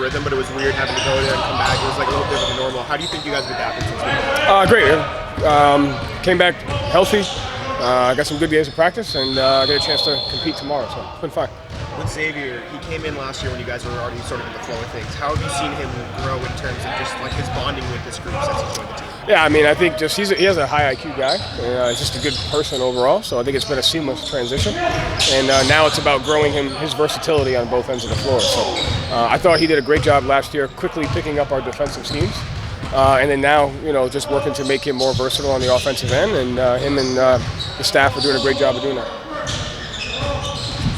familiar with him, but it was weird having to go there and come back. It was like a little different than normal. How do you think you guys have adapted since then? Great. Came back healthy. Got some good days of practice and get a chance to compete tomorrow, so it's been fun. With Xavier, he came in last year when you guys were already sort of in the flow of things. How have you seen him grow in terms of just like his bonding with this group since he joined the team? Yeah, I mean, I think just he has a high IQ guy. He's just a good person overall, so I think it's been a seamless transition. And now it's about growing his versatility on both ends of the floor. So I thought he did a great job last year, quickly picking up our defensive schemes. And then now, just working to make him more versatile on the offensive end, and him and the staff are doing a great job of doing that.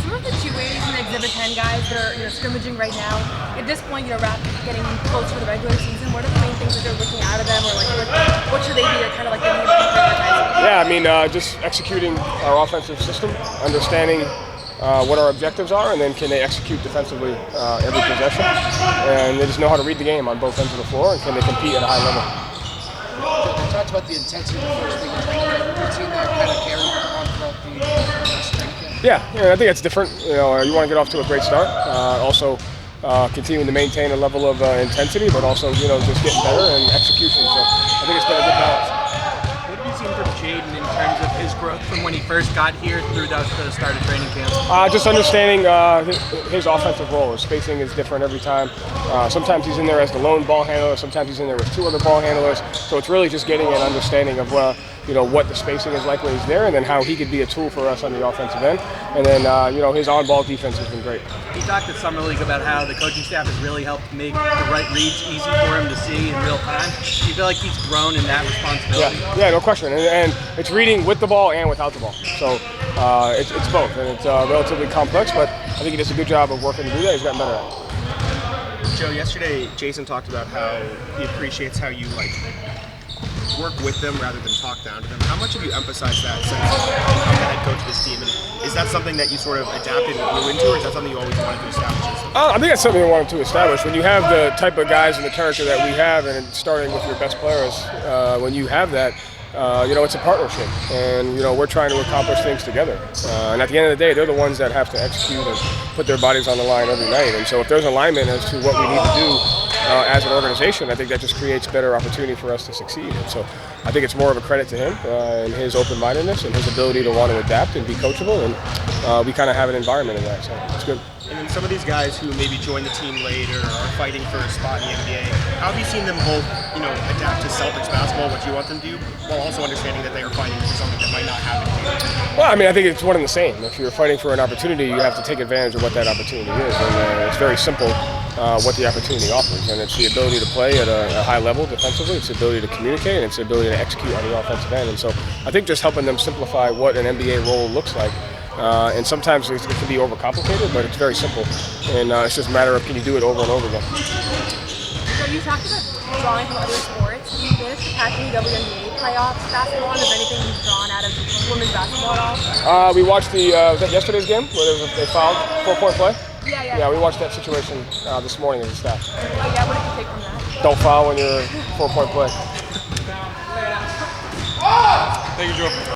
Some of the two-ways and Exhibit 10 guys that are scrimmaging right now, at this point, getting close to the regular season, what are the main things that they're looking out of them, or what should they be kind of like thinking about prioritizing? Yeah, I mean, just executing our offensive system, understanding what our objectives are, and then can they execute defensively every possession. And they just know how to read the game on both ends of the floor, and can they compete at a high level. You talked about the intensity of the first week. Have you seen that kind of carry on throughout the spring camp? Yeah, I think it's different. You want to get off to a great start. Also, continuing to maintain a level of intensity, but also, just getting better and execution. So I think it's been a good balance. What have you seen from Jaden in terms of his growth from when he first got here through the start of training camp? Just understanding his offensive role. His spacing is different every time. Sometimes he's in there as the lone ball handler. Sometimes he's in there with two other ball handlers. So it's really just getting an understanding of what the spacing is like when he's there, and then how he could be a tool for us on the offensive end. And then his on-ball defense has been great. He talked at Summer League about how the coaching staff has really helped make the right reads easy for him to see in real time. Do you feel like he's grown in that responsibility? Yeah, no question. And it's reading with the ball and without the ball. So it's both, and it's relatively complex, but I think he does a good job of working to do that. He's gotten better at it. Joe, yesterday Jason talked about how he appreciates how you work with them rather than talk down to them. How much have you emphasized that since becoming the head coach of this team? And is that something that you sort of adapted and grew into, or is that something you always wanted to establish? I think that's something we wanted to establish. When you have the type of guys and the character that we have, and starting with your best players, when you have that, it's a partnership, and we're trying to accomplish things together. And at the end of the day, they're the ones that have to execute and put their bodies on the line every night. And so, if there's alignment as to what we need to do as an organization, I think that just creates better opportunity for us to succeed. And so, I think it's more of a credit to him and his open-mindedness and his ability to want to adapt and be coachable. And we kind of have an environment in that, so it's good. And then some of these guys who maybe joined the team later or are fighting for a spot in the NBA, how have you seen them both, adapt to Celtics basketball, what you want them to do, while also understanding that they are fighting for something that might not happen here? Well, I mean, I think it's one and the same. If you're fighting for an opportunity, you have to take advantage of what that opportunity is. And it's very simple what the opportunity offers. And it's the ability to play at a high level defensively, it's the ability to communicate, and it's the ability to execute on the offensive end. And so I think just helping them simplify what an NBA role looks like. And sometimes it can be overcomplicated, but it's very simple. And it's just a matter of, can you do it over and over again. So you talked about drawing from other sports. Have you managed to catch any WNBA playoffs basketball? Is anything you've drawn out of women's basketball at all? We watched was that yesterday's game where they fouled 4-point play? Yeah. Yeah, we watched that situation this morning as a staff. Oh, yeah, what did you take from that? Don't foul when you're 4-point play. Fair enough. Thank you, Joe.